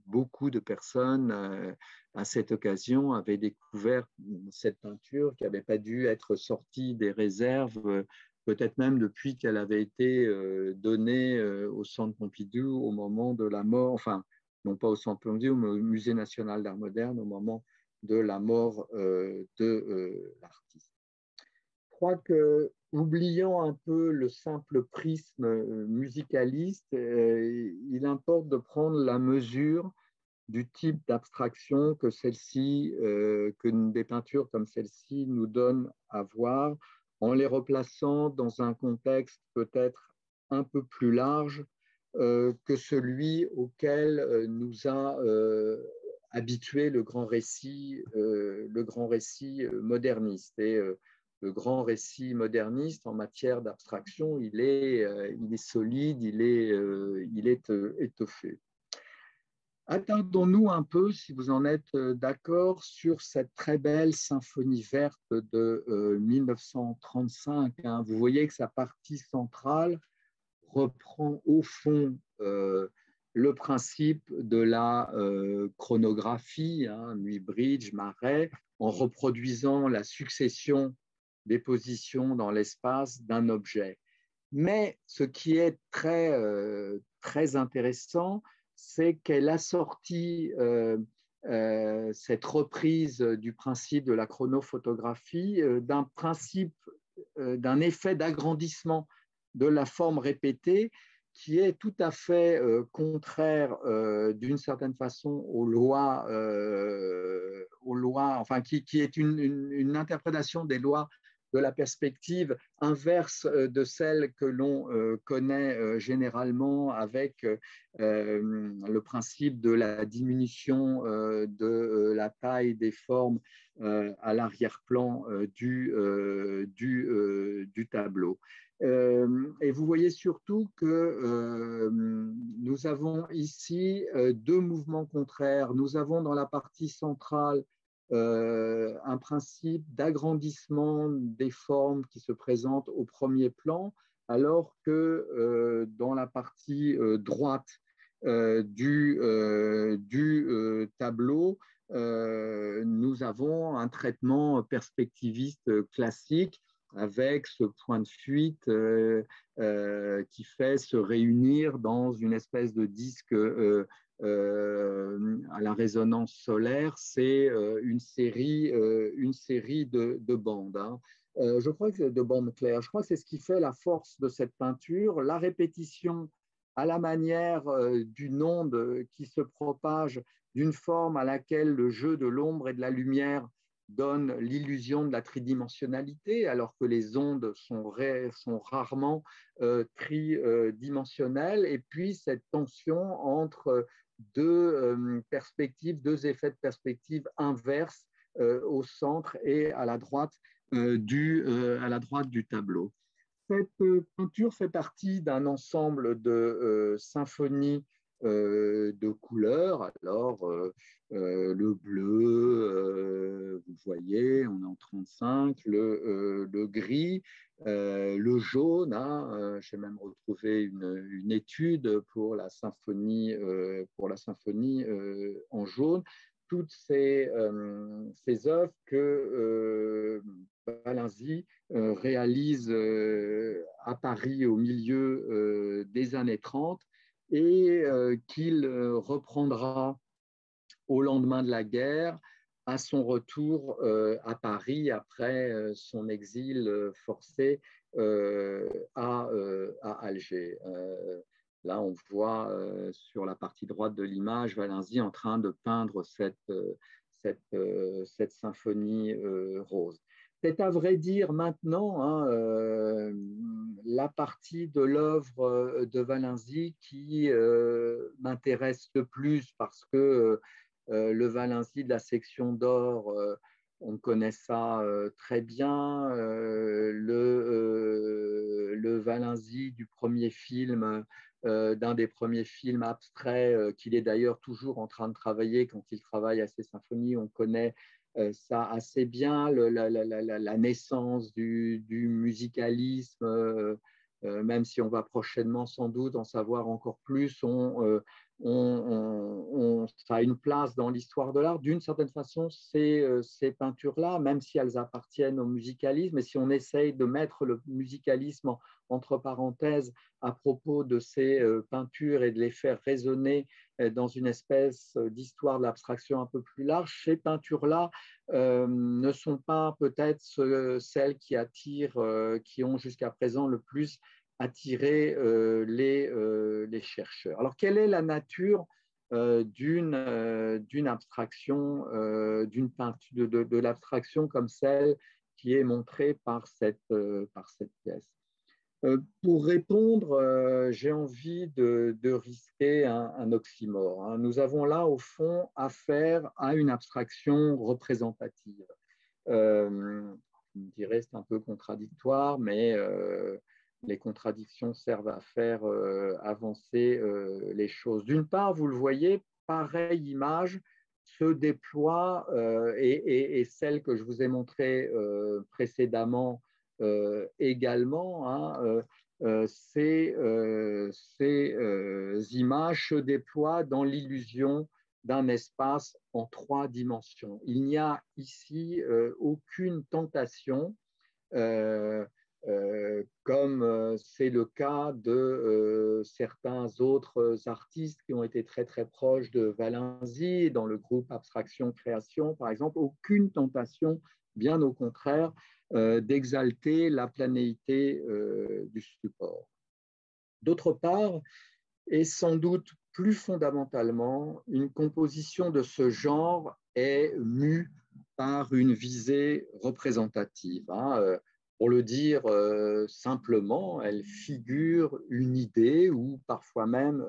beaucoup de personnes, à cette occasion, avaient découvert cette peinture qui n'avait pas dû être sortie des réserves, peut-être même depuis qu'elle avait été donnée au Centre Pompidou au moment de la mort, enfin, non pas au Centre Pompidou, mais au Musée national d'art moderne, au moment de la mort de l'artiste. Je crois que, oubliant un peu le simple prisme musicaliste, il importe de prendre la mesure du type d'abstraction que celle-ci, que des peintures comme celle-ci nous donnent à voir, en les replaçant dans un contexte peut-être un peu plus large que celui auquel nous a habitué le grand récit moderniste. Et le grand récit moderniste en matière d'abstraction, il est solide, il est étoffé. Attardons-nous un peu, si vous en êtes d'accord, sur cette très belle symphonie verte de 1935. Vous voyez que sa partie centrale reprend au fond le principe de la chronographie, Muybridge, Marais, en reproduisant la succession des positions dans l'espace d'un objet. Mais ce qui est très intéressant, c'est qu'elle a sorti cette reprise du principe de la chronophotographie d'un principe, d'un effet d'agrandissement de la forme répétée qui est tout à fait contraire d'une certaine façon aux lois, enfin qui est une interprétation des lois de la perspective inverse de celle que l'on connaît généralement avec le principe de la diminution de la taille des formes à l'arrière-plan du tableau. Et vous voyez surtout que nous avons ici 2 mouvements contraires. Nous avons dans la partie centrale un principe d'agrandissement des formes qui se présentent au premier plan, alors que dans la partie droite du tableau, nous avons un traitement perspectiviste classique avec ce point de fuite qui fait se réunir dans une espèce de disque à la résonance solaire, c'est une série de bandes. Je crois que de bandes claires. Je crois que c'est ce qui fait la force de cette peinture, la répétition à la manière d'une onde qui se propage d'une forme à laquelle le jeu de l'ombre et de la lumière donne l'illusion de la tridimensionnalité, alors que les ondes sont rarement tridimensionnelles. Et puis cette tension entre deux perspectives, deux effets de perspective inverses au centre et à la droite du tableau. Cette peinture fait partie d'un ensemble de symphonies de couleurs. Alors, le bleu, vous voyez, on est en 35, le gris, le jaune. Hein, j'ai même retrouvé une étude pour la symphonie en jaune. Toutes ces œuvres que Balinzi réalise à Paris au milieu des années 30 et qu'il reprendra au lendemain de la guerre à son retour à Paris après son exil forcé à Alger. Là, on voit sur la partie droite de l'image Balinzi en train de peindre cette symphonie rose. C'est à vrai dire maintenant la partie de l'œuvre de Balinzi qui m'intéresse le plus parce que le Balinzi de la section d'or, on connaît ça très bien. Le Balinzi du premier film, d'un des premiers films abstraits qu'il est d'ailleurs toujours en train de travailler quand il travaille à ses symphonies, on connaît ça assez bien, la naissance du musicalisme, même si on va prochainement sans doute en savoir encore plus, ça a une place dans l'histoire de l'art. D'une certaine façon, ces peintures-là, même si elles appartiennent au musicalisme, et si on essaye de mettre le musicalisme entre parenthèses à propos de ces peintures et de les faire résonner dans une espèce d'histoire de l'abstraction un peu plus large, ces peintures-là ne sont pas peut-être celles qui attirent, qui ont jusqu'à présent le plus attiré les chercheurs. Alors, quelle est la nature d'une abstraction, d'une peinture, de l'abstraction comme celle qui est montrée par cette pièce? Pour répondre, j'ai envie de risquer un oxymore. Hein. Nous avons là, au fond, affaire à une abstraction représentative. Je me dirais c'est un peu contradictoire, mais les contradictions servent à faire avancer les choses. D'une part, vous le voyez, pareille image se déploie et celle que je vous ai montrée précédemment également, hein, ces images se déploient dans l'illusion d'un espace en 3 dimensions. Il n'y a ici aucune tentation, comme c'est le cas de certains autres artistes qui ont été très très proches de Balinzi, dans le groupe Abstraction Création par exemple, aucune tentation, bien au contraire, d'exalter la planéité du support. D'autre part, et sans doute plus fondamentalement, une composition de ce genre est mue par une visée représentative. Hein. Pour le dire simplement, elle figure une idée ou parfois même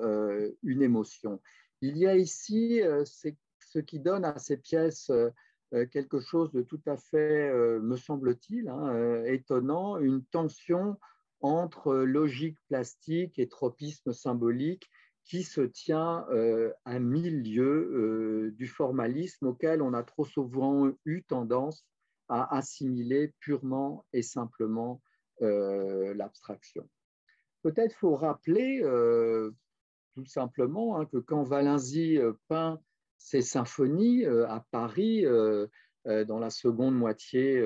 une émotion. Il y a ici ce qui donne à ces pièces quelque chose de tout à fait, me semble-t-il, hein, étonnant, une tension entre logique plastique et tropisme symbolique qui se tient à 1000 lieues du formalisme auquel on a trop souvent eu tendance à assimiler purement et simplement l'abstraction. Peut-être faut rappeler tout simplement hein, que quand Balinzi peint ses symphonies à Paris dans la seconde moitié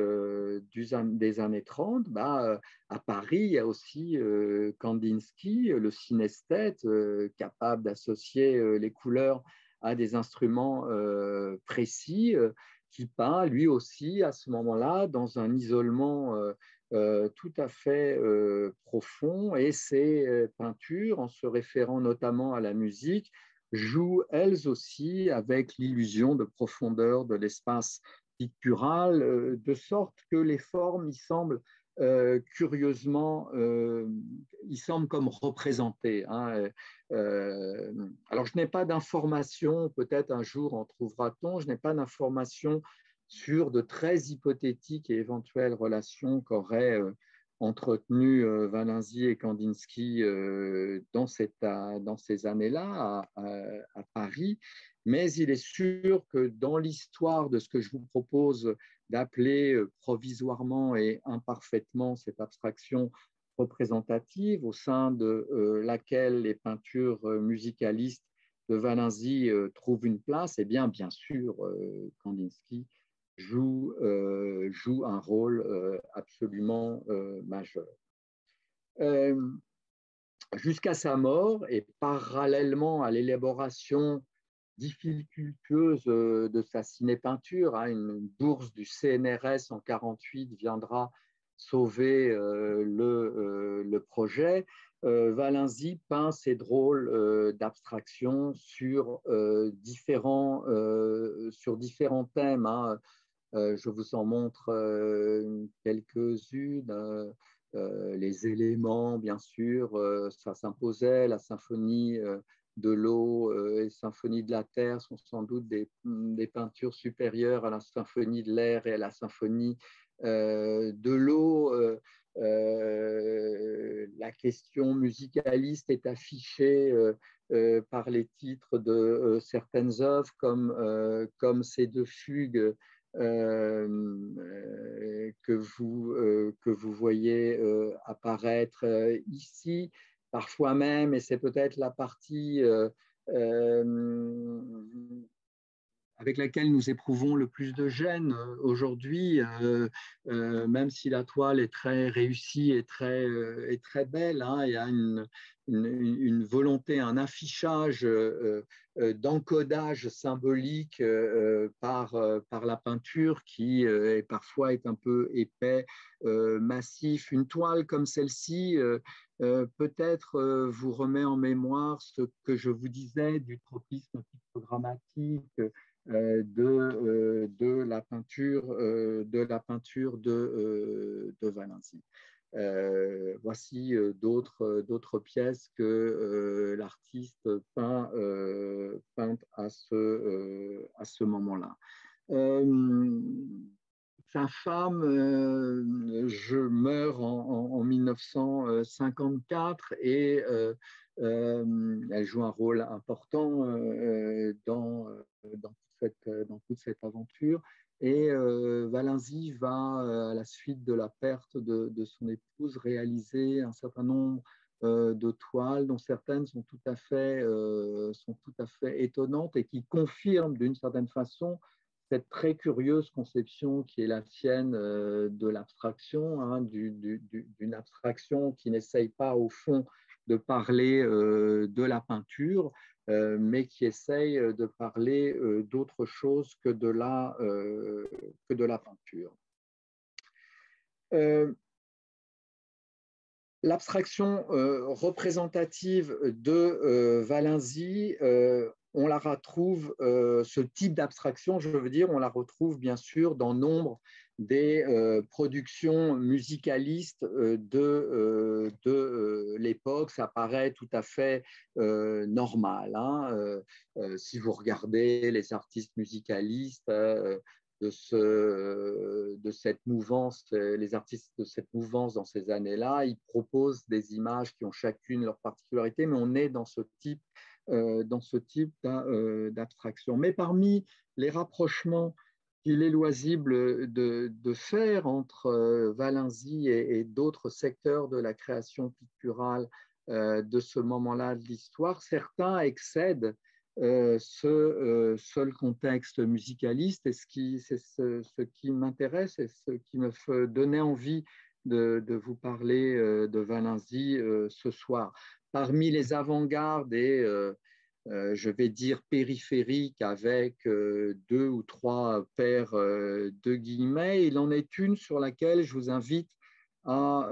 des années 30, à Paris, il y a aussi Kandinsky, le synesthète, capable d'associer les couleurs à des instruments précis, qui peint lui aussi à ce moment-là dans un isolement tout à fait profond, et ces peintures, en se référant notamment à la musique, jouent elles aussi avec l'illusion de profondeur de l'espace pictural, de sorte que les formes y semblent curieusement, il semble comme représenté. Hein. Alors, je n'ai pas d'informations, peut-être un jour en trouvera-t-on, je n'ai pas d'informations sur de très hypothétiques et éventuelles relations qu'auraient entretenues Valenzy et Kandinsky dans ces années-là à Paris. Mais il est sûr que dans l'histoire de ce que je vous propose d'appeler provisoirement et imparfaitement cette abstraction représentative, au sein de laquelle les peintures musicalistes de Valenzy trouvent une place, eh bien sûr, Kandinsky joue un rôle absolument majeur. Jusqu'à sa mort, et parallèlement à l'élaboration difficultueuse de sa ciné-peinture, hein, une bourse du CNRS en 1948 viendra sauver le projet. Valenzy peint ses drôles d'abstraction sur différents thèmes. Hein. Je vous en montre quelques-unes. Les éléments, bien sûr, ça s'imposait. La symphonie de l'eau et symphonie de la terre sont sans doute des peintures supérieures à la symphonie de l'air et à la symphonie de l'eau. La question musicaliste est affichée par les titres de certaines œuvres, comme ces deux fugues que vous voyez apparaître ici, parfois même, et c'est peut-être la partie avec laquelle nous éprouvons le plus de gêne aujourd'hui, même si la toile est très réussie et très belle, hein, il y a une volonté, un affichage d'encodage symbolique par la peinture qui parfois est un peu épais, massif. Une toile comme celle-ci peut-être vous remet en mémoire ce que je vous disais du tropisme pictogrammatique de la peinture de Valenzy. Voici d'autres pièces que l'artiste peint à ce moment-là. Sa femme, je meurs en 1954 et elle joue un rôle important dans toute cette aventure. Et Valenzy va, à la suite de la perte de son épouse, réaliser un certain nombre de toiles dont certaines sont tout à fait étonnantes et qui confirment d'une certaine façon cette très curieuse conception qui est la sienne de l'abstraction, hein, d'une abstraction qui n'essaye pas au fond de parler de la peinture, mais qui essaye de parler d'autre chose que de la peinture. L'abstraction représentative de Valenzy, on la retrouve, ce type d'abstraction, je veux dire, on la retrouve bien sûr dans nombre des productions musicalistes de l'époque. Ça paraît tout à fait normal. Hein. Si vous regardez les artistes musicalistes, de cette mouvance, les artistes de cette mouvance dans ces années-là, ils proposent des images qui ont chacune leur particularité, mais on est dans ce type d'abstraction. Mais parmi les rapprochements qu'il est loisible de faire entre Valenzy et d'autres secteurs de la création picturale de ce moment-là de l'histoire, certains excèdent ce seul contexte musicaliste, et c'est ce qui m'intéresse et ce qui me fait donner envie de vous parler de Valenzy ce soir. Parmi les avant-gardes et je vais dire périphériques avec deux ou trois paires de guillemets, il en est une sur laquelle je vous invite à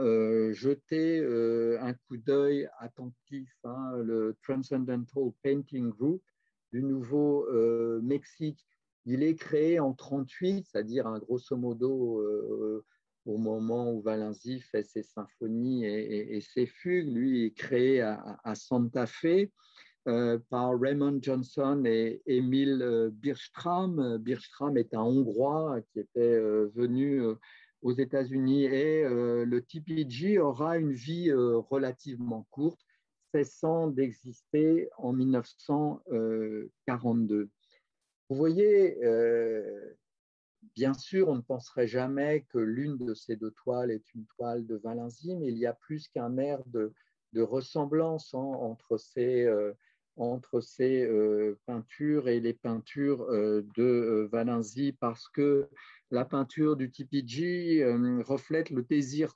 jeter un coup d'œil attentif, hein, le Transcendental Painting Group du Nouveau-Mexique. Il est créé en 1938, c'est-à-dire grosso modo au moment où Valenzi fait ses symphonies et ses fugues. Lui est créé à Santa Fe par Raymond Johnson et Emil Bierström. Bierström est un Hongrois qui était venu aux États-Unis et le TPG aura une vie relativement courte, cessant d'exister en 1942. Vous voyez, bien sûr, on ne penserait jamais que l'une de ces deux toiles est une toile de Valenzi, mais il y a plus qu'un air de ressemblance, hein, entre ces peintures et les peintures de Valenzi, parce que la peinture du TPG reflète le désir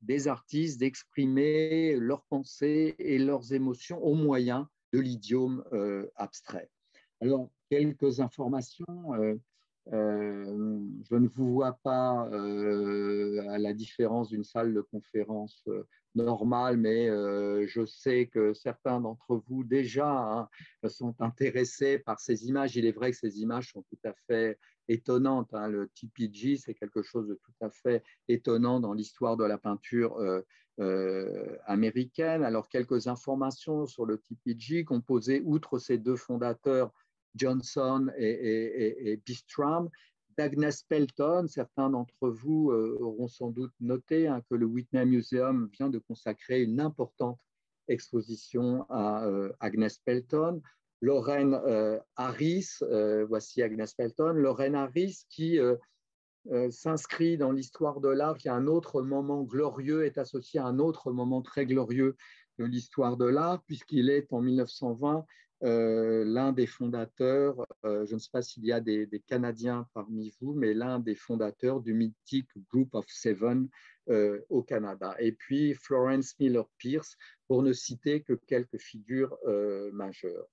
des artistes d'exprimer leurs pensées et leurs émotions au moyen de l'idiome abstrait. Alors, quelques informations. Je ne vous vois pas à la différence d'une salle de conférence normale, mais je sais que certains d'entre vous déjà sont intéressés par ces images. Il est vrai que ces images sont tout à fait étonnantes, hein. Le TPG, c'est quelque chose de tout à fait étonnant dans l'histoire de la peinture américaine. Alors, quelques informations sur le TPG, composé, outre ses deux fondateurs, Johnson et Bistram, d'Agnes Pelton. Certains d'entre vous auront sans doute noté que le Whitney Museum vient de consacrer une importante exposition à Agnes Pelton. Lorraine Harris, voici Agnes Pelton. Lorraine Harris qui s'inscrit dans l'histoire de l'art, qui a un autre moment glorieux, est associé à un autre moment très glorieux de l'histoire de l'art, puisqu'il est en 1920 l'un des fondateurs, je ne sais pas s'il y a des Canadiens parmi vous, mais l'un des fondateurs du mythique Group of Seven au Canada. Et puis Florence Miller Pierce, pour ne citer que quelques figures majeures.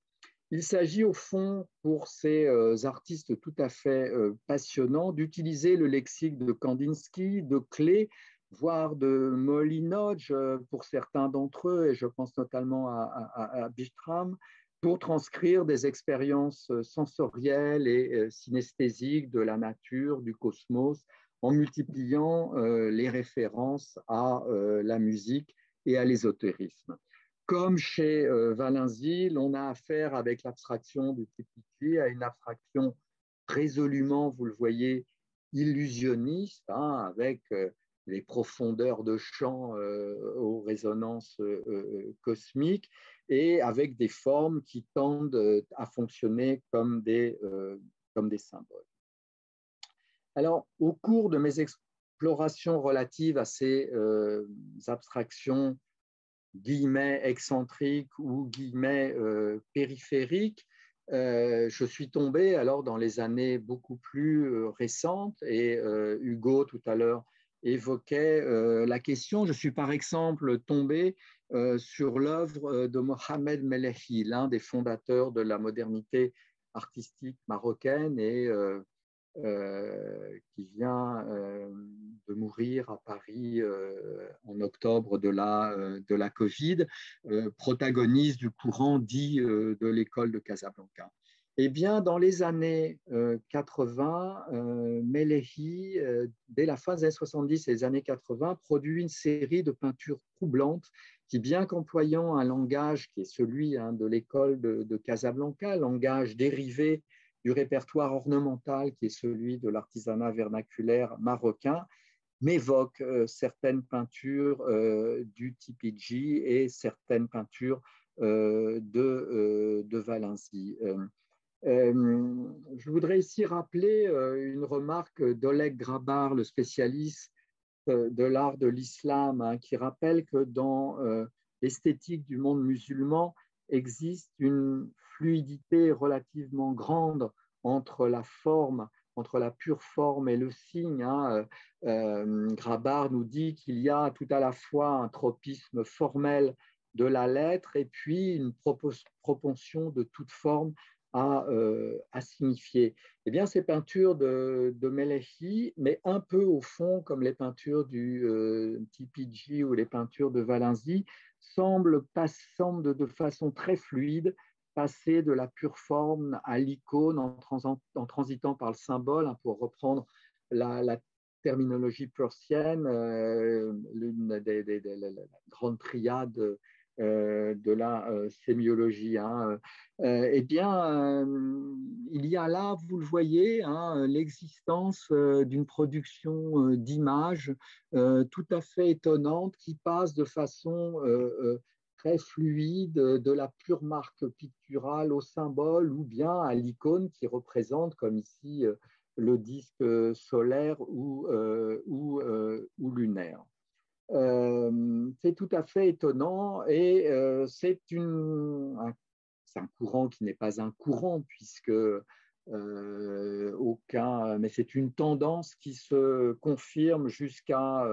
Il s'agit au fond, pour ces artistes tout à fait passionnants, d'utiliser le lexique de Kandinsky, de Klee, voire de Molinoj pour certains d'entre eux, et je pense notamment à Bistram, pour transcrire des expériences sensorielles et synesthésiques de la nature, du cosmos, en multipliant les références à la musique et à l'ésotérisme. Comme chez Valenzi, l'on a affaire avec l'abstraction du TPG à une abstraction résolument, vous le voyez, illusionniste, hein, avec les profondeurs de champ aux résonances cosmiques et avec des formes qui tendent à fonctionner comme des symboles. Alors, au cours de mes explorations relatives à ces abstractions guillemets excentriques ou guillemets périphériques, je suis tombé alors dans les années beaucoup plus récentes, et Hugo tout à l'heure évoquait la question. Je suis par exemple tombé sur l'œuvre de Mohamed Melehi, l'un des fondateurs de la modernité artistique marocaine et qui vient de mourir à Paris en octobre de la Covid, protagoniste du courant dit de l'école de Casablanca. Eh bien, dans les années 80, Melehi, dès la fin des années 70 et les années 80, produit une série de peintures troublantes qui, bien qu'employant un langage qui est celui de l'école de Casablanca, langage dérivé du répertoire ornemental qui est celui de l'artisanat vernaculaire marocain, m'évoque certaines peintures du TPG et certaines peintures de Valenzi. Je voudrais ici rappeler une remarque d'Oleg Grabar, le spécialiste de l'art de l'islam, qui rappelle que dans l'esthétique du monde musulman existe une fluidité relativement grande entre la forme, entre la pure forme et le signe. Grabar nous dit qu'il y a tout à la fois un tropisme formel de la lettre et puis une propension de toute forme à signifier? Eh bien, ces peintures de Melehi, mais un peu au fond, comme les peintures du TPG ou les peintures de Valenzi, semblent de façon très fluide passer de la pure forme à l'icône en transitant par le symbole, hein, pour reprendre la terminologie prussienne, l'une la grande triade de la sémiologie. Hein. Eh bien, il y a là, vous le voyez, hein, l'existence d'une production d'images tout à fait étonnante qui passe de façon très fluide de la pure marque picturale au symbole ou bien à l'icône qui représente, comme ici, le disque solaire ou lunaire. C'est tout à fait étonnant et c'est un courant qui n'est pas un courant puisque mais c'est une tendance qui se confirme jusqu'à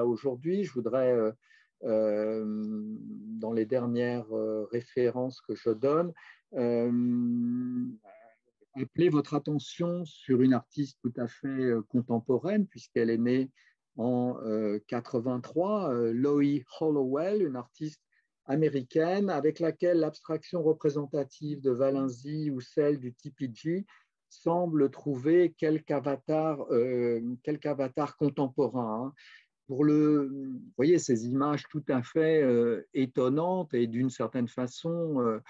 aujourd'hui. Je voudrais, dans les dernières références que je donne, appeler votre attention sur une artiste tout à fait contemporaine, puisqu'elle est née en 83, Loie Hollowell, une artiste américaine avec laquelle l'abstraction représentative de Valenzi ou celle du TPG semble trouver quelque avatar contemporain. Hein. Vous voyez ces images tout à fait étonnantes et d'une certaine façon,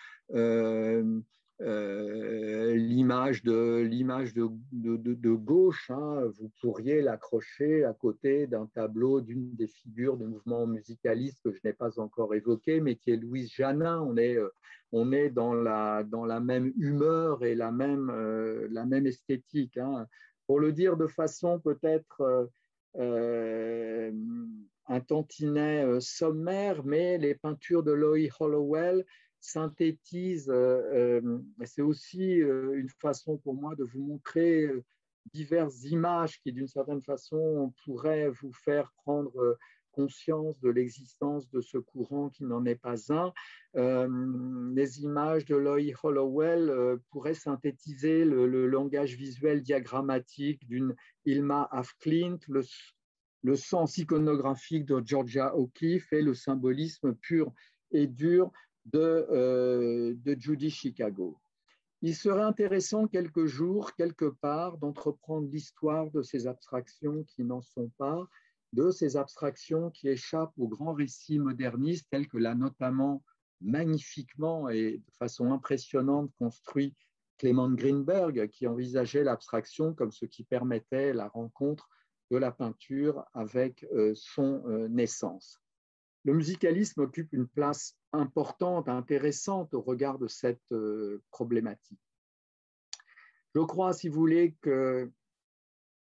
l'image de gauche, hein, vous pourriez l'accrocher à côté d'un tableau d'une des figures du mouvement musicaliste que je n'ai pas encore évoqué, mais qui est Louise Janin. On est dans la même humeur et la même esthétique. Hein. Pour le dire de façon peut-être un tantinet sommaire, mais les peintures de Loie Hollowell synthétisent, c'est aussi une façon pour moi de vous montrer diverses images qui, d'une certaine façon, pourraient vous faire prendre conscience de l'existence de ce courant qui n'en est pas un. Les images de Loie Hollowell pourraient synthétiser le langage visuel diagrammatique d'une Hilma af Klint, le sens iconographique de Georgia O'Keeffe et le symbolisme pur et dur de Judy Chicago. Il serait intéressant quelque jour, quelque part, d'entreprendre l'histoire de ces abstractions qui n'en sont pas, de ces abstractions qui échappent au grand récit moderniste, tel que l'a notamment magnifiquement et de façon impressionnante construit Clement Greenberg, qui envisageait l'abstraction comme ce qui permettait la rencontre de la peinture avec son essence. Le musicalisme occupe une place importante, intéressante au regard de cette problématique. Je crois, si vous voulez, que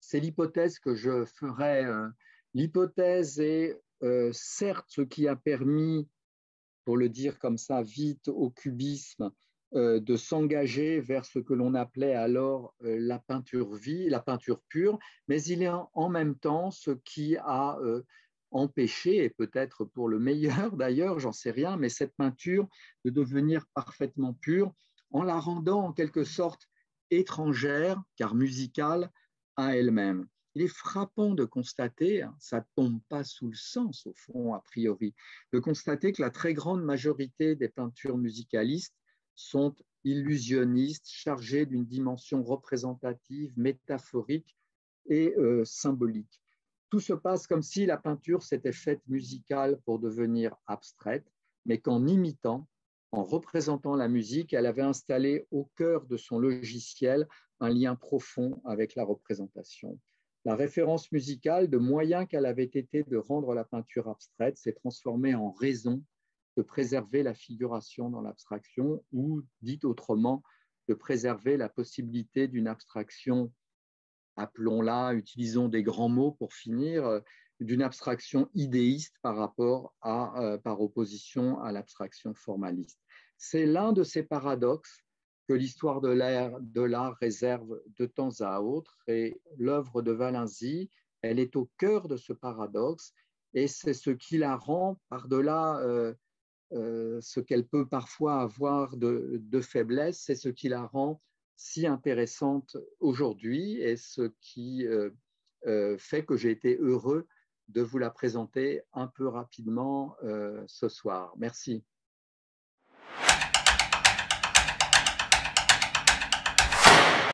c'est l'hypothèse que je ferai. L'hypothèse est certes ce qui a permis, pour le dire comme ça vite, au cubisme de s'engager vers ce que l'on appelait alors la peinture pure, mais il est en même temps ce qui a empêché, et peut-être pour le meilleur d'ailleurs, j'en sais rien, mais cette peinture de devenir parfaitement pure en la rendant en quelque sorte étrangère, car musicale, à elle-même. Il est frappant de constater, ça ne tombe pas sous le sens au fond a priori, de constater que la très grande majorité des peintures musicalistes sont illusionnistes, chargées d'une dimension représentative, métaphorique et symbolique. Tout se passe comme si la peinture s'était faite musicale pour devenir abstraite, mais qu'en imitant, en représentant la musique, elle avait installé au cœur de son logiciel un lien profond avec la représentation. La référence musicale, de moyen qu'elle avait été de rendre la peinture abstraite, s'est transformée en raison de préserver la figuration dans l'abstraction ou, dit autrement, de préserver la possibilité d'une abstraction, appelons-la, utilisons des grands mots pour finir, d'une abstraction idéiste par opposition à l'abstraction formaliste. C'est l'un de ces paradoxes que l'histoire de l'art réserve de temps à autre, et l'œuvre de Valenzi, elle est au cœur de ce paradoxe, et c'est ce qui la rend, par-delà ce qu'elle peut parfois avoir de faiblesse, c'est ce qui la rend si intéressante aujourd'hui et ce qui fait que j'ai été heureux de vous la présenter un peu rapidement ce soir. Merci.